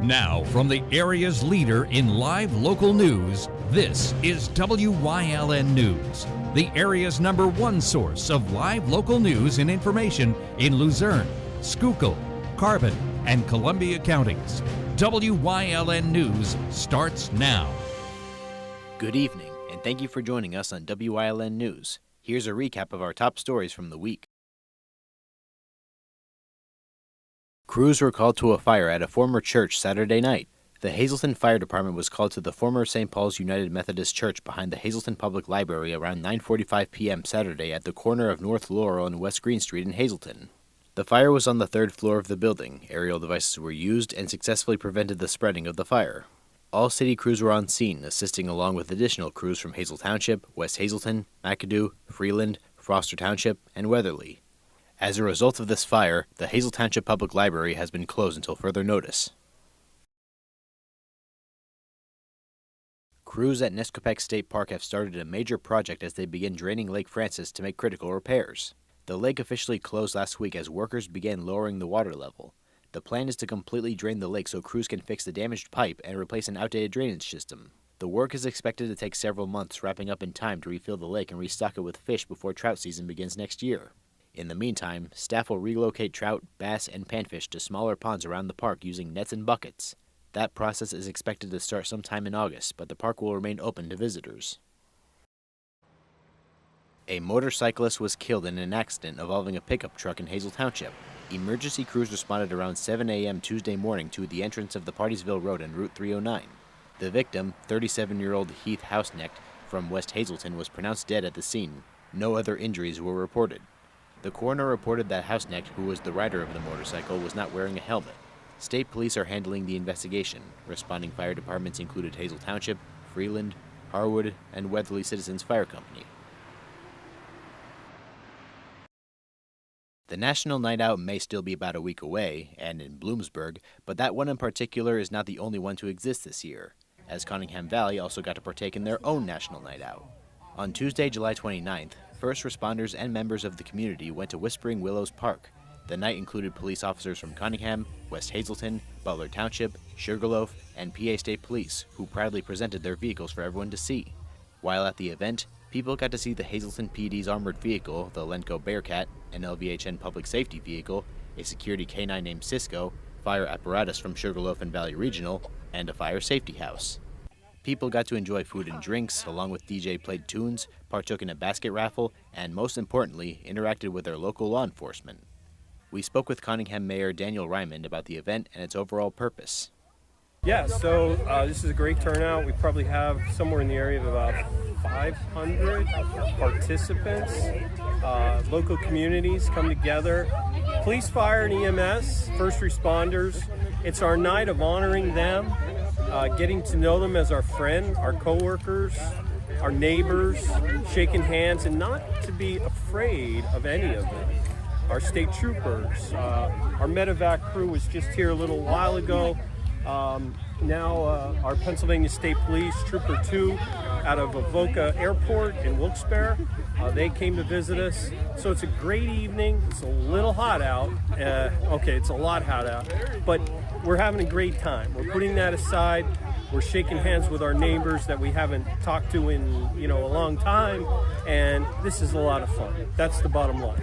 Now, from the area's leader in live local news, this is WYLN News, the area's #1 source of live local news and information in Luzerne, Schuylkill, Carbon, and Columbia counties. WYLN News starts now. Good evening, and thank you for joining us on WYLN News. Here's a recap of our top stories from the week. Crews were called to a fire at a former church Saturday night. The Hazleton Fire Department was called to the former St. Paul's United Methodist Church behind the Hazleton Public Library around 9:45 p.m. Saturday at the corner of North Laurel and West Green Street in Hazleton. The fire was on the 3rd floor of the building. Aerial devices were used and successfully prevented the spreading of the fire. All city crews were on scene, assisting along with additional crews from Hazel Township, West Hazleton, McAdoo, Freeland, Foster Township, and Weatherly. As a result of this fire, the Hazel Township Public Library has been closed until further notice. Crews at Nescopeck State Park have started a major project as they begin draining Lake Francis to make critical repairs. The lake officially closed last week as workers began lowering the water level. The plan is to completely drain the lake so crews can fix the damaged pipe and replace an outdated drainage system. The work is expected to take several months, wrapping up in time to refill the lake and restock it with fish before trout season begins next year. In the meantime, staff will relocate trout, bass, and panfish to smaller ponds around the park using nets and buckets. That process is expected to start sometime in August, but the park will remain open to visitors. A motorcyclist was killed in an accident involving a pickup truck in Hazel Township. Emergency crews responded around 7 a.m. Tuesday morning to the entrance of the Partysville Road and Route 309. The victim, 37-year-old Heath Houseknecht from West Hazleton, was pronounced dead at the scene. No other injuries were reported. The coroner reported that Houseknecht, who was the rider of the motorcycle, was not wearing a helmet. State police are handling the investigation. Responding fire departments included Hazel Township, Freeland, Harwood, and Weatherly Citizens Fire Company. The National Night Out may still be about a week away, and in Bloomsburg, but that one in particular is not the only one to exist this year, as Cunningham Valley also got to partake in their own National Night Out. On Tuesday, July 29th, first responders and members of the community went to Whispering Willows Park. The night included police officers from Cunningham, West Hazleton, Butler Township, Sugarloaf, and PA State Police, who proudly presented their vehicles for everyone to see. While at the event, people got to see the Hazleton PD's armored vehicle, the Lenco Bearcat, an LVHN public safety vehicle, a security K-9 named Cisco, fire apparatus from Sugarloaf and Valley Regional, and a fire safety house. People got to enjoy food and drinks, along with DJ played tunes, partook in a basket raffle, and most importantly, interacted with their local law enforcement. We spoke with Cunningham Mayor Daniel Ryman about the event and its overall purpose. Yeah, so this is a great turnout. We probably have somewhere in the area of about 500 participants. Local communities come together. Police, fire, and EMS, first responders. It's our night of honoring them, getting to know them as our friend, our coworkers, our neighbors, shaking hands, and not to be afraid of any of them. Our state troopers, our medevac crew was just here a little while ago. Now our Pennsylvania State Police, Trooper 2, out of Avoca Airport in Wilkes-Barre, they came to visit us. So it's a great evening. It's a little hot out. It's a lot hot out, but we're having a great time. We're putting that aside. We're shaking hands with our neighbors that we haven't talked to in a long time, and this is a lot of fun. That's the bottom line.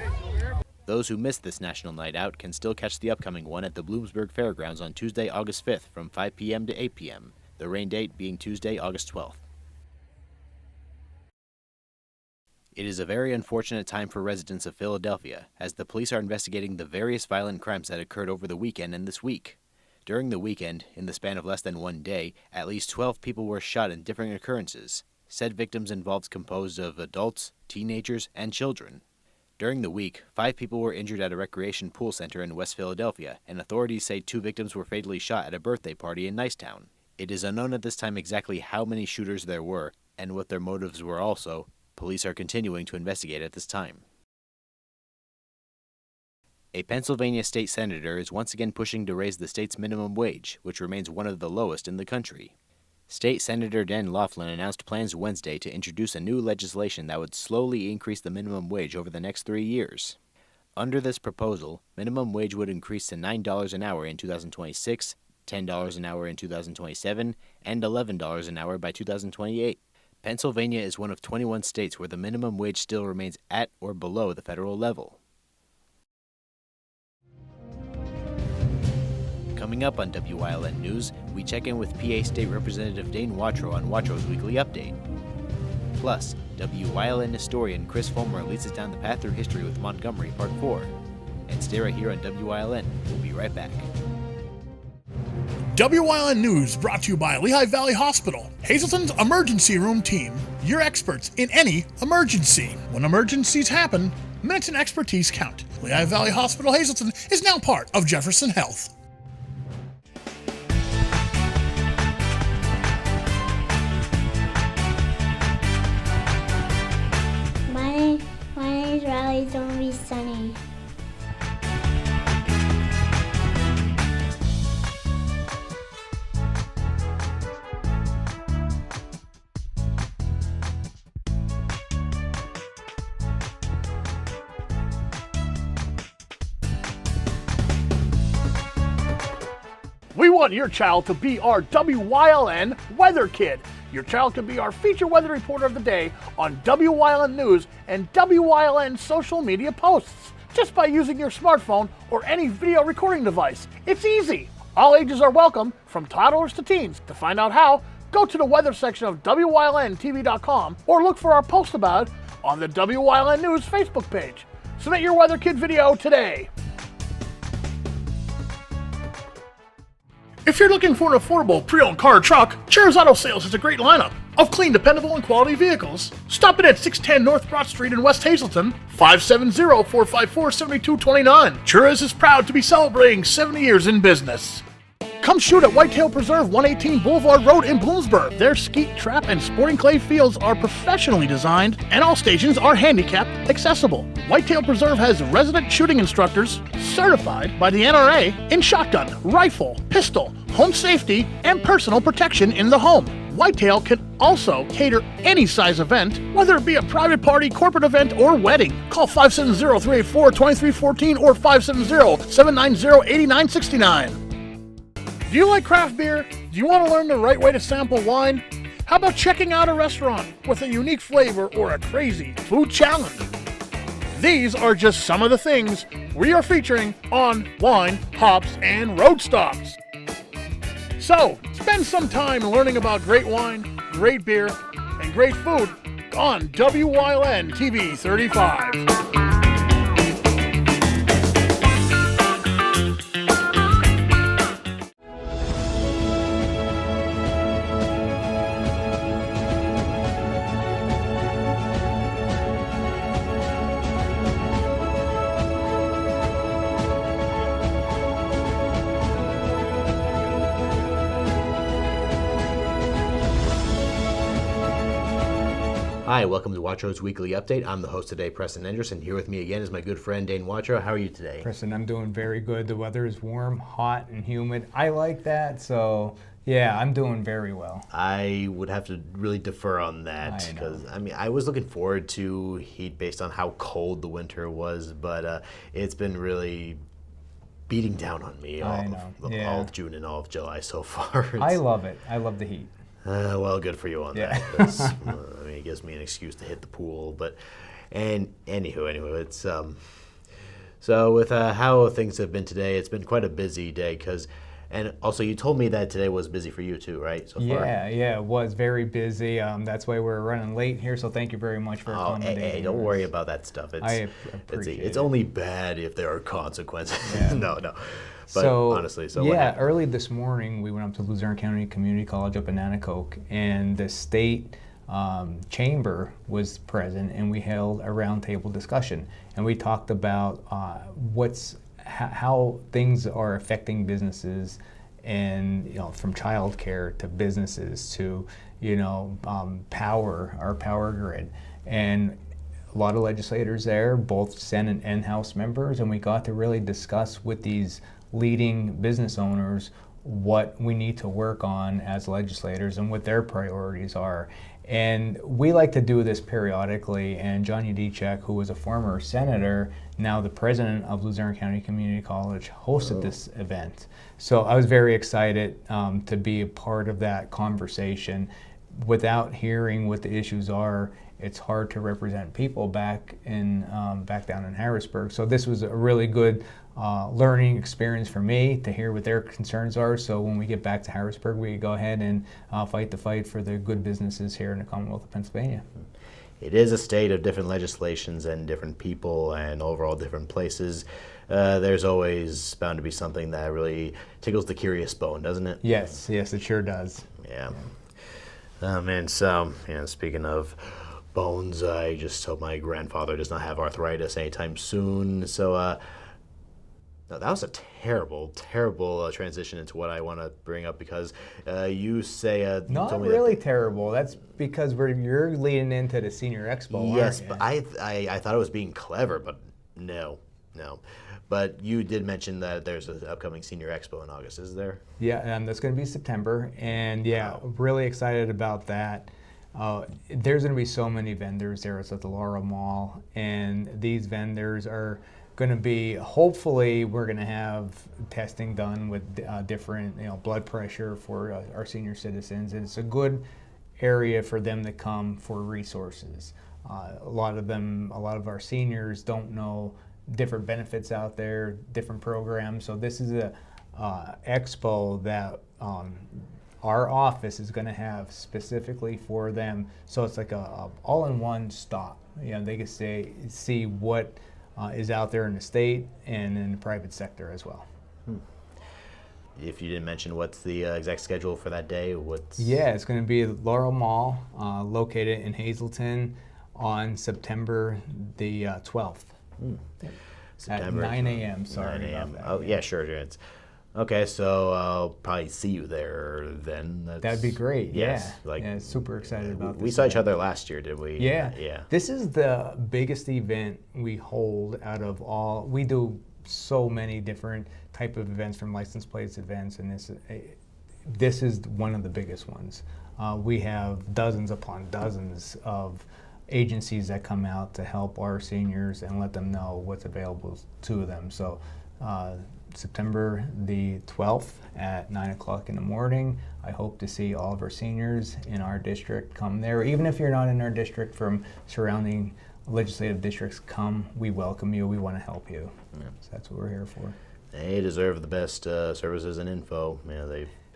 Those who missed this National Night Out can still catch the upcoming one at the Bloomsburg Fairgrounds on Tuesday, August 5th from 5 p.m. to 8 p.m., the rain date being Tuesday, August 12th. It is a very unfortunate time for residents of Philadelphia, as the police are investigating the various violent crimes that occurred over the weekend and this week. During the weekend, in the span of less than one day, at least 12 people were shot in different occurrences. Said victims involved composed of adults, teenagers, and children. During the week, 5 people were injured at a recreation pool center in West Philadelphia, and authorities say 2 victims were fatally shot at a birthday party in Nicetown. It is unknown at this time exactly how many shooters there were, and what their motives were also. Police are continuing to investigate at this time. A Pennsylvania state senator is once again pushing to raise the state's minimum wage, which remains one of the lowest in the country. State Senator Dan Laughlin announced plans Wednesday to introduce a new legislation that would slowly increase the minimum wage over the next 3 years. Under this proposal, minimum wage would increase to $9 an hour in 2026, $10 an hour in 2027, and $11 an hour by 2028. Pennsylvania is one of 21 states where the minimum wage still remains at or below the federal level. Coming up on WYLN News, we check in with PA State Representative Dane Watrow on Watrow's Weekly Update. Plus, WYLN historian Chris Fulmer leads us down the path through history with Montgomery Part 4. And stay right here on WYLN. We'll be right back. WYLN News brought to you by Lehigh Valley Hospital, Hazleton's emergency room team. Your experts in any emergency. When emergencies happen, minutes and expertise count. Lehigh Valley Hospital Hazleton is now part of Jefferson Health. My name is Riley. It's going to be sunny. We want your child to be our WYLN Weather Kid. Your child can be our feature weather reporter of the day on WYLN News and WYLN social media posts just by using your smartphone or any video recording device. It's easy. All ages are welcome, from toddlers to teens. To find out how, go to the weather section of WYLNTV.com or look for our post about it on the WYLN News Facebook page. Submit your Weather Kid video today. If you're looking for an affordable pre-owned car or truck, Chairs Auto Sales has a great lineup of clean, dependable, and quality vehicles. Stop in at 610 North Broad Street in West Hazleton, 570-454-7229. Chairs is proud to be celebrating 70 years in business. Come shoot at Whitetail Preserve 118 Boulevard Road in Bloomsburg. Their skeet, trap, and sporting clay fields are professionally designed, and all stations are handicap accessible. Whitetail Preserve has resident shooting instructors certified by the NRA in shotgun, rifle, pistol, home safety, and personal protection in the home. Whitetail can also cater any size event, whether it be a private party, corporate event, or wedding. Call 570-384-2314 or 570-790-8969. Do you like craft beer? Do you want to learn the right way to sample wine? How about checking out a restaurant with a unique flavor or a crazy food challenge? These are just some of the things we are featuring on Wine, Hops, and Road Stops. So, spend some time learning about great wine, great beer, and great food on WYLN TV 35. Hi, welcome to Watrow's Weekly Update. I'm the host today, Preston Anderson. Here with me again is my good friend, Dane Watrow. How are you today? Preston, I'm doing very good. The weather is warm, hot, and humid. I like that, so yeah, I'm doing very well. I would have to really defer on that because, I was looking forward to heat based on how cold the winter was, but it's been really beating down on me all of June and all of July so far. I love it. I love the heat. Well, good for you on that. It gives me an excuse to hit the pool. But, anywho, it's so with how things have been today, it's been quite a busy day. And also, you told me that today was busy for you too, right? So far. Yeah, it was very busy. That's why we're running late here. So thank you very much for accommodating. Hey, don't worry about that stuff. I appreciate it. It's only bad if there are consequences. Yeah. No. But honestly, early this morning we went up to Luzerne County Community College up in Nanticoke, and the state chamber was present, and we held a roundtable discussion, and we talked about how things are affecting businesses, and from childcare to businesses to our power grid, and a lot of legislators there, both Senate and House members, and we got to really discuss with these leading business owners what we need to work on as legislators and what their priorities are. And we like to do this periodically, and John Yudicek, who was a former senator, now the president of Luzerne County Community College, hosted this event. So I was very excited to be a part of that conversation. Without hearing what the issues are, it's hard to represent people back down in Harrisburg. So this was a really good learning experience for me to hear what their concerns are. So when we get back to Harrisburg, we go ahead and fight the fight for the good businesses here in the Commonwealth of Pennsylvania. It is a state of different legislations and different people and overall different places. There's always bound to be something that really tickles the curious bone, doesn't it? Yes, it sure does. Yeah. And so, speaking of bones, I just hope my grandfather does not have arthritis anytime soon. So, no, that was a terrible transition into what I want to bring up, because you say not told me really that, terrible. That's because you're leading into the Senior Expo. yes, aren't but I thought it was being clever, but no. But you did mention that there's an upcoming Senior Expo in August, is there? Yeah, and that's going to be September, and really excited about that. There's going to be so many vendors there. It's at the Laurel Mall, and these vendors are going to be, hopefully we're going to have testing done with different blood pressure for our senior citizens, and it's a good area for them to come for resources. A lot of our seniors don't know different benefits out there, different programs. So this is a expo that our office is going to have specifically for them. So it's like a all-in-one stop. They can see what is out there in the state and in the private sector as well. If you didn't mention, what's the exact schedule for that day? It's going to be at Laurel Mall, located in Hazleton, on September the 12th. September at 9 a.m. Sorry 9 a.m. about that. Oh, yeah, sure. It's, okay, so I'll probably see you there then. That'd be great. Yes, super excited about this. We saw each other last year, did we? Yeah. This is the biggest event we hold out of all. We do so many different type of events, from license plates events, and this is one of the biggest ones. We have dozens upon dozens of agencies that come out to help our seniors and let them know what's available to them. So September the 12th at 9 o'clock in the morning, I hope to see all of our seniors in our district come there. Even if you're not in our district, from surrounding legislative districts, come. We welcome you. We want to help you. Yeah. So that's what we're here for. They deserve the best services and info.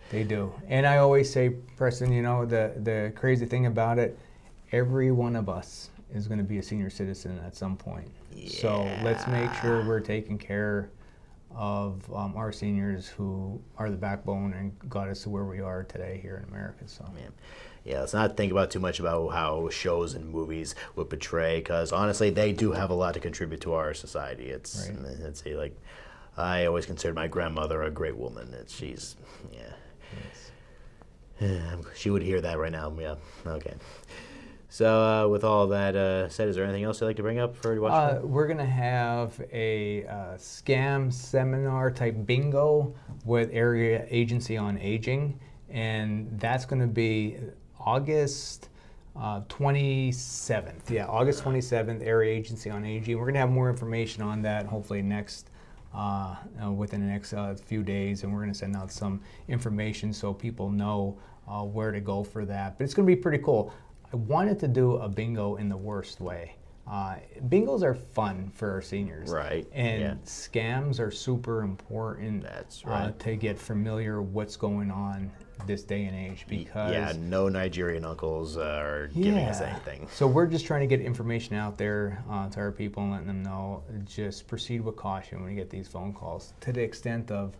They do. And I always say, Preston, the crazy thing about it, every one of us is going to be a senior citizen at some point. Yeah. So let's make sure we're taking care of our seniors, who are the backbone and got us to where we are today here in America. So. Yeah, let's not think about too much about how shows and movies would portray, because honestly, they do have a lot to contribute to our society. I always considered my grandmother a great woman. She's she would hear that right now. Yeah, okay. So with all that said, is there anything else you'd like to bring up for you watching? We're going to have a scam seminar type bingo with Area Agency on Aging, and that's going to be August 27th. Yeah, August 27th, Area Agency on Aging. We're going to have more information on that hopefully within the next few days, and we're going to send out some information so people know where to go for that. But it's going to be pretty cool. I wanted to do a bingo in the worst way. Bingos are fun for our seniors. Right. And scams are super important. That's right. To get familiar what's going on this day and age, because no Nigerian uncles are giving us anything. So we're just trying to get information out there to our people and letting them know, just proceed with caution when you get these phone calls, to the extent of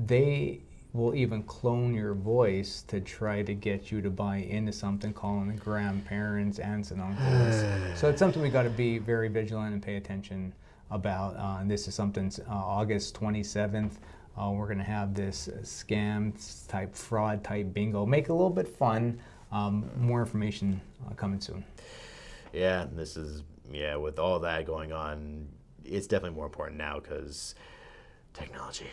they will even clone your voice to try to get you to buy into something, calling the grandparents, aunts, and uncles. So it's something we got to be very vigilant and pay attention about. And this is something August 27th. We're going to have this scam type, fraud type bingo. Make it a little bit fun. More information coming soon. Yeah, with all that going on, it's definitely more important now, because technology,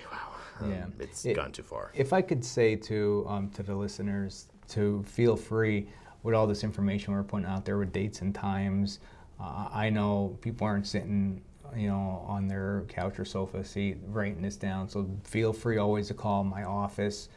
it's gone too far. If I could say to the listeners to feel free, with all this information we're putting out there with dates and times. I know people aren't sitting, on their couch or sofa seat writing this down, so feel free always to call my office.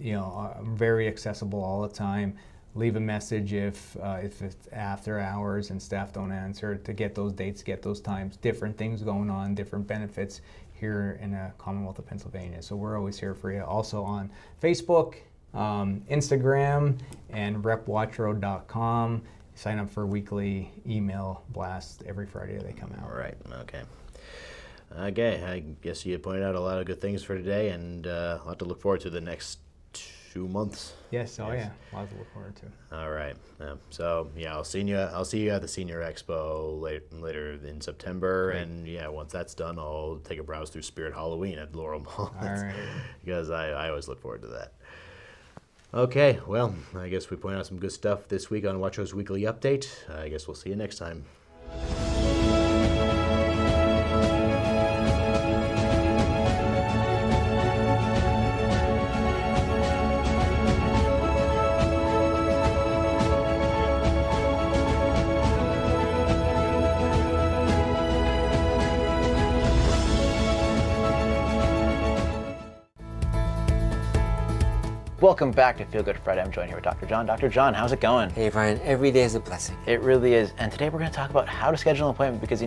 I'm very accessible all the time. Leave a message if it's after hours and staff don't answer, to get those dates, get those times, different things going on, different benefits here in the Commonwealth of Pennsylvania. So we're always here for you. Also on Facebook, Instagram, and repwatchroad.com. Sign up for weekly email blasts every Friday they come out. All right, okay. Okay, I guess you pointed out a lot of good things for today, and a lot to look forward to the next 2 months. Yes, oh yeah, a lot to look forward to. All right, so yeah, I'll see you at the Senior Expo later in September. Great. And yeah, once that's done, I'll take a browse through Spirit Halloween at Laurel Mall. All right. Because I always look forward to that. Okay, well, I guess we pointed out some good stuff this week on Watch Road's Weekly Update. I guess we'll see you next time. Welcome back to Feel Good Friday. I'm joined here with Dr. John. Dr. John, how's it going? Hey Ryan, every day is a blessing. It really is. And today we're going to talk about how to schedule an appointment, because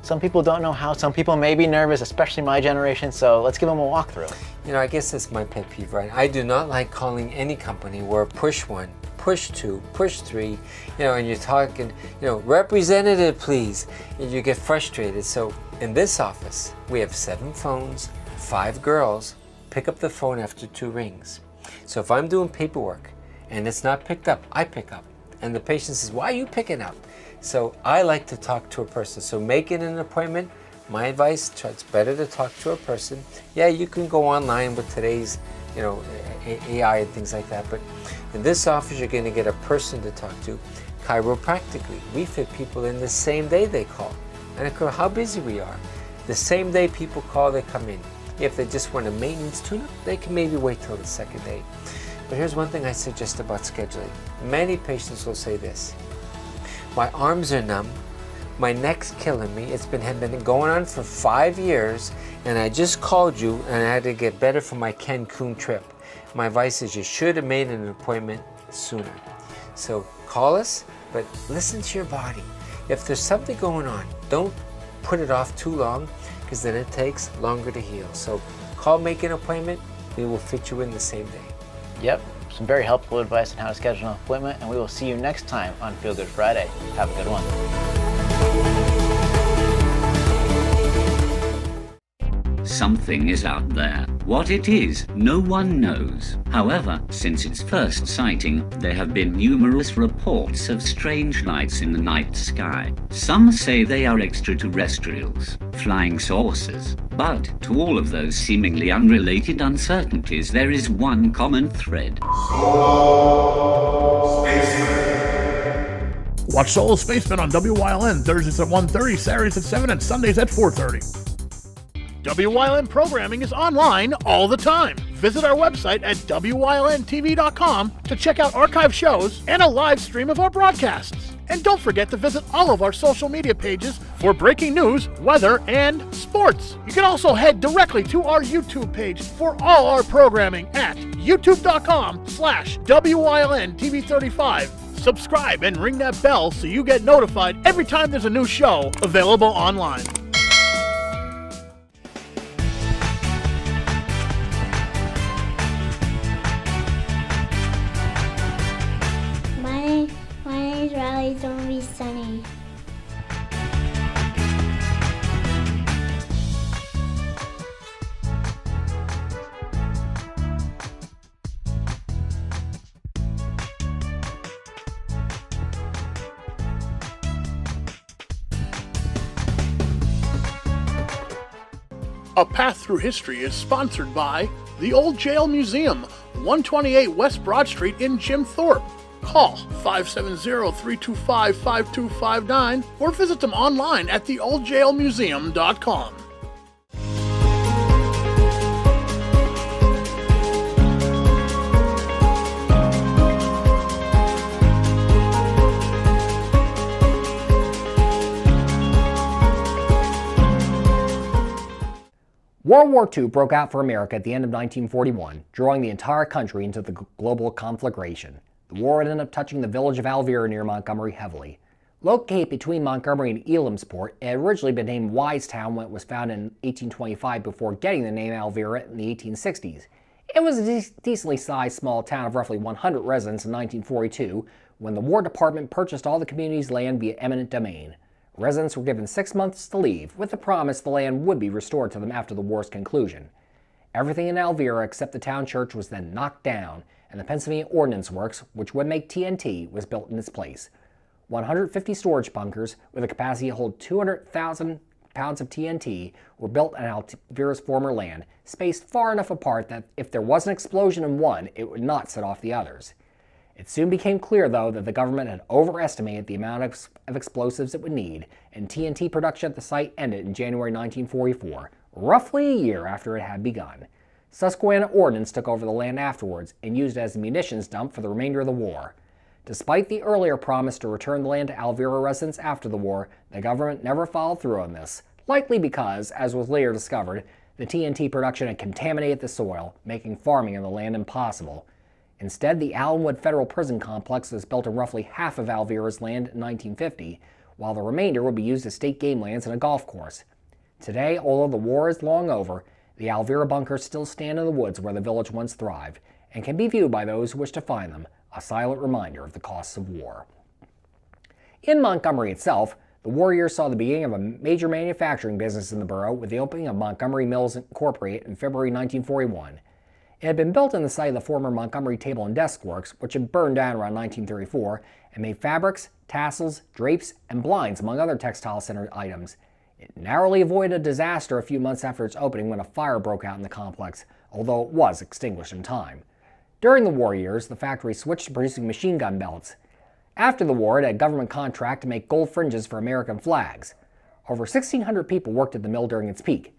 some people don't know how, some people may be nervous, especially my generation, so let's give them a walkthrough. I guess that's my pet peeve, Ryan. I do not like calling any company where push 1, push 2, push 3, and you're talking, representative please, and you get frustrated. So in this office, we have 7 phones, 5 girls, pick up the phone after 2 rings. So if I'm doing paperwork and it's not picked up, I pick up. And the patient says, why are you picking up? So I like to talk to a person. So making an appointment, my advice, it's better to talk to a person. Yeah, you can go online with today's, AI and things like that. But in this office, you're going to get a person to talk to. Chiropractically, we fit people in the same day they call. And I don't care how busy we are. The same day people call, they come in. If they just want a maintenance tune-up, they can maybe wait till the second day. But here's one thing I suggest about scheduling. Many patients will say this: my arms are numb, my neck's killing me, it's been going on for 5 years, and I just called you and I had to get better for my Cancun trip. My advice is you should have made an appointment sooner. So call us, but listen to your body. If there's something going on, don't put it off too long, because then it takes longer to heal. So call, make an appointment, we will fit you in the same day. Yep, some very helpful advice on how to schedule an appointment, and we will see you next time on Feel Good Friday. Have a good one. Something is out there. What it is, no one knows. However, since its first sighting, there have been numerous reports of strange lights in the night sky. Some say they are extraterrestrials, flying saucers. But to all of those seemingly unrelated uncertainties, there is one common thread. Solo Spaceman. Watch Solo Spaceman on WYLN Thursdays at 1:30, Saturdays at 7, and Sundays at 4:30. WYLN programming is online all the time. Visit our website at WYLNTV.com to check out archive shows and a live stream of our broadcasts. And don't forget to visit all of our social media pages for breaking news, weather, and sports. You can also head directly to our YouTube page for all our programming at youtube.com/WYLNTV35. Subscribe and ring that bell so you get notified every time there's a new show available online. My name's Riley. It's gonna be sunny. A Path Through History is sponsored by the Old Jail Museum, 128 West Broad Street in Jim Thorpe. Call 570-325-5259 or visit them online at theoldjailmuseum.com. World War II broke out for America at the end of 1941, drawing the entire country into the global conflagration. The war would end up touching the village of Alvera near Montgomery heavily. Located between Montgomery and Elamsport, it had originally been named Wisetown when it was founded in 1825 before getting the name Alvera in the 1860s. It was a decently sized small town of roughly 100 residents in 1942 when the War Department purchased all the community's land via eminent domain. Residents were given 6 months to leave, with the promise the land would be restored to them after the war's conclusion. Everything in Alvera except the town church was then knocked down, and the Pennsylvania Ordnance Works, which would make TNT, was built in its place. 150 storage bunkers with a capacity to hold 200,000 pounds of TNT were built on Alvera's former land, spaced far enough apart that if there was an explosion in one, it would not set off the others. It soon became clear, though, that the government had overestimated the amount of explosives it would need, and TNT production at the site ended in January 1944, roughly a year after it had begun. Susquehanna Ordnance took over the land afterwards and used it as a munitions dump for the remainder of the war. Despite the earlier promise to return the land to Alvera residents after the war, the government never followed through on this, likely because, as was later discovered, the TNT production had contaminated the soil, making farming on the land impossible. Instead, the Allenwood Federal Prison Complex was built on roughly half of Alvera's land in 1950, while the remainder would be used as state game lands and a golf course. Today, although the war is long over, the Alvera bunkers still stand in the woods where the village once thrived, and can be viewed by those who wish to find them, a silent reminder of the costs of war. In Montgomery itself, the war years saw the beginning of a major manufacturing business in the borough with the opening of Montgomery Mills Incorporated in February 1941. It had been built on the site of the former Montgomery Table and Desk Works, which had burned down around 1934, and made fabrics, tassels, drapes, and blinds, among other textile-centered items. It narrowly avoided a disaster a few months after its opening when a fire broke out in the complex, although it was extinguished in time. During the war years, the factory switched to producing machine gun belts. After the war, it had a government contract to make gold fringes for American flags. Over 1,600 people worked at the mill during its peak.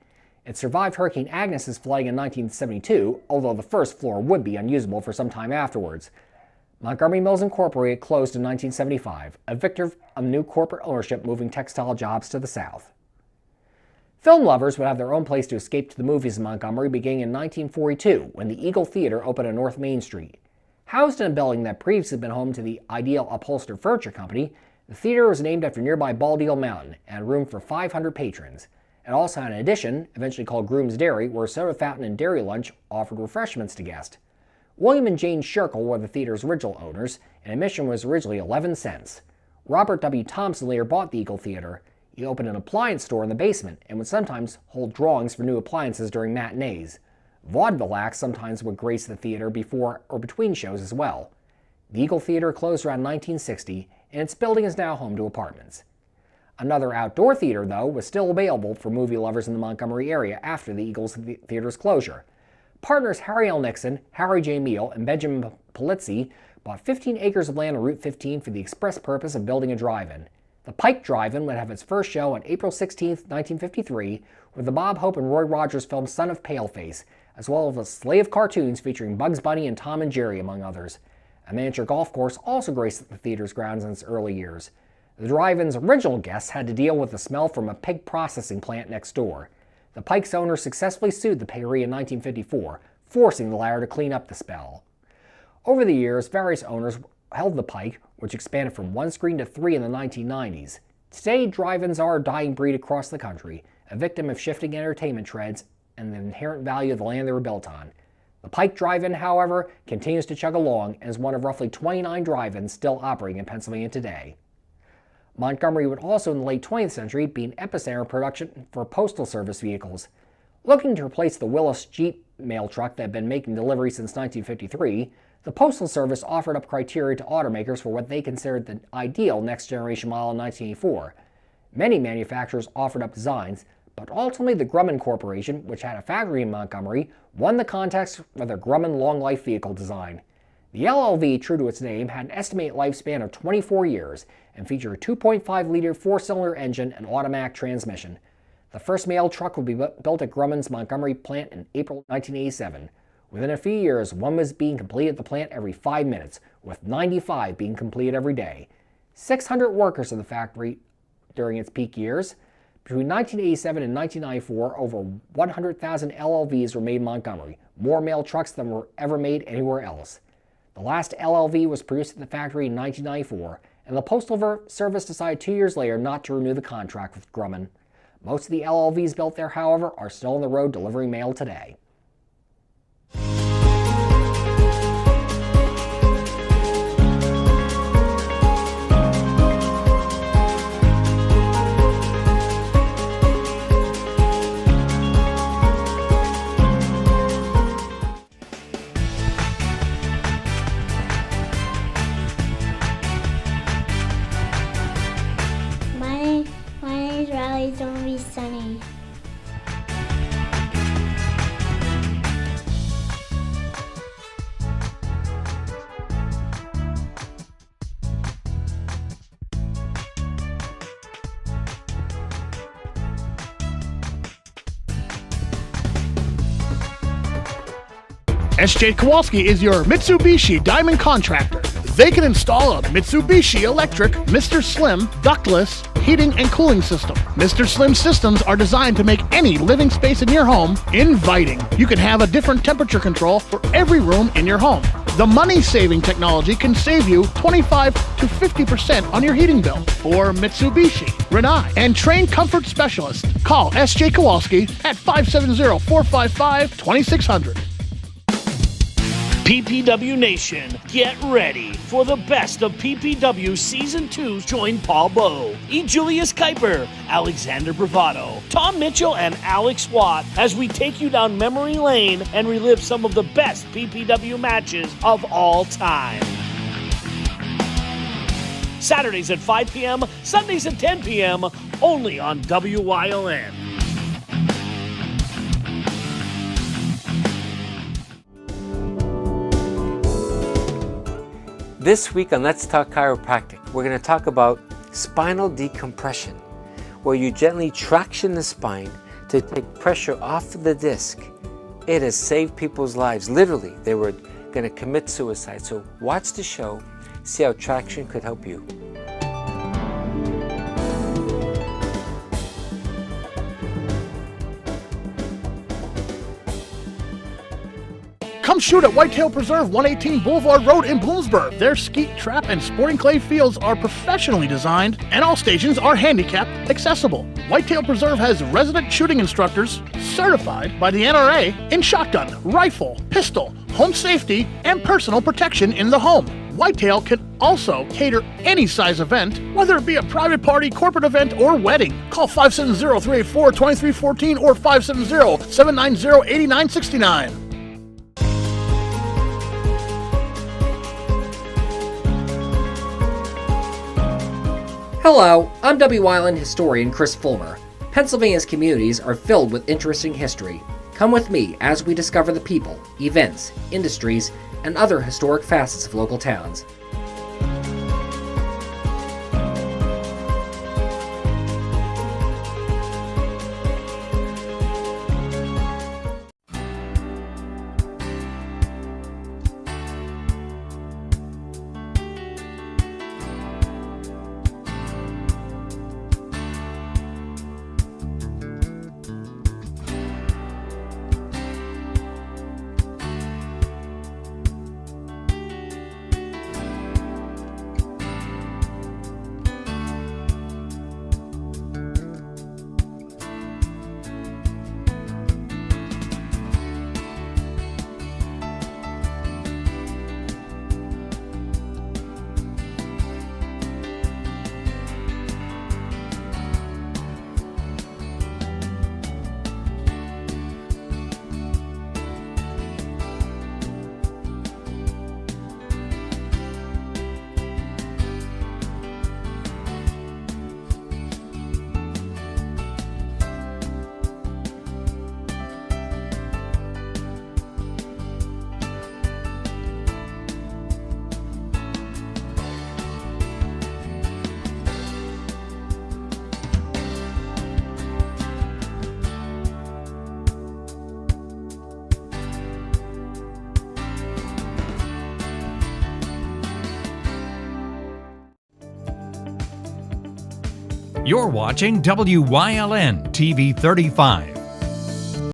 It survived Hurricane Agnes's flooding in 1972, although the first floor would be unusable for some time afterwards. Montgomery Mills Incorporated closed in 1975, a victor of new corporate ownership moving textile jobs to the south. Film lovers would have their own place to escape to the movies in Montgomery beginning in 1942, when the Eagle Theater opened on North Main Street. Housed in a building that previously had been home to the Ideal Upholstered Furniture Company, the theater was named after nearby Bald Eagle Mountain and had room for 500 patrons. It also had an addition, eventually called Groom's Dairy, where a soda fountain and dairy lunch offered refreshments to guests. William and Jane Sherkle were the theater's original owners, and admission was originally 11 cents. Robert W. Thompson later bought the Eagle Theater. He opened an appliance store in the basement and would sometimes hold drawings for new appliances during matinees. Vaudeville acts sometimes would grace the theater before or between shows as well. The Eagle Theater closed around 1960, and its building is now home to apartments. Another outdoor theater, though, was still available for movie lovers in the Montgomery area after the Eagles Theater's closure. Partners Harry L. Nixon, Harry J. Meal, and Benjamin Polizzi bought 15 acres of land on Route 15 for the express purpose of building a drive-in. The Pike Drive-In would have its first show on April 16, 1953, with the Bob Hope and Roy Rogers film Son of Paleface, as well as a slew of cartoons featuring Bugs Bunny and Tom and Jerry, among others. A miniature golf course also graced the theater's grounds in its early years. The drive-in's original guests had to deal with the smell from a pig processing plant next door. The Pike's owner successfully sued the payee in 1954, forcing the latter to clean up the smell. Over the years, various owners held the Pike, which expanded from 1 screen to 3 in the 1990s. Today, drive-ins are a dying breed across the country, a victim of shifting entertainment trends and the inherent value of the land they were built on. The Pike Drive-In, however, continues to chug along and is one of roughly 29 drive-ins still operating in Pennsylvania today. Montgomery would also in the late 20th century be an epicenter of production for postal service vehicles. Looking to replace the Willis Jeep mail truck that had been making deliveries since 1953, the Postal Service offered up criteria to automakers for what they considered the ideal next-generation model in 1984. Many manufacturers offered up designs, but ultimately the Grumman Corporation, which had a factory in Montgomery, won the contest with their Grumman Long Life vehicle design. The LLV, true to its name, had an estimated lifespan of 24 years and featured a 2.5-liter four-cylinder engine and automatic transmission. The first mail truck would be built at Grumman's Montgomery plant in April 1987. Within a few years, one was being completed at the plant every 5 minutes, with 95 being completed every day. 600 workers in the factory during its peak years. Between 1987 and 1994, over 100,000 LLVs were made in Montgomery, more mail trucks than were ever made anywhere else. The last LLV was produced at the factory in 1994, and the Postal Service decided 2 years later not to renew the contract with Grumman. Most of the LLVs built there, however, are still on the road delivering mail today. Don't be sunny. SJ Kowalski is your Mitsubishi Diamond Contractor. They can install a Mitsubishi electric Mr. Slim ductless heating and cooling system. Mr. Slim systems are designed to make any living space in your home inviting. You can have a different temperature control for every room in your home. The money-saving technology can save you 25 to 50% on your heating bill. For Mitsubishi, Rinnai, and trained comfort specialists, call SJ Kowalski at 570-455-2600. PPW Nation, get ready for the best of PPW Season 2. Join Paul Bowe, E. Julius Kuiper, Alexander Bravado, Tom Mitchell, and Alex Watt as we take you down memory lane and relive some of the best PPW matches of all time. Saturdays at 5 p.m., Sundays at 10 p.m., only on WYLN. This week on Let's Talk Chiropractic, we're going to talk about spinal decompression, where you gently traction the spine to take pressure off the disc. It has saved people's lives. Literally, they were going to commit suicide. So watch the show, see how traction could help you. Come shoot at Whitetail Preserve 118 Boulevard Road in Bloomsburg. Their skeet, trap, and sporting clay fields are professionally designed, and all stations are handicapped accessible. Whitetail Preserve has resident shooting instructors certified by the NRA in shotgun, rifle, pistol, home safety, and personal protection in the home. Whitetail can also cater any size event, whether it be a private party, corporate event, or wedding. Call 570-384-2314 or 570-790-8969. Hello, I'm WYLN historian Chris Fulmer. Pennsylvania's communities are filled with interesting history. Come with me as we discover the people, events, industries, and other historic facets of local towns. You're watching WYLN TV 35.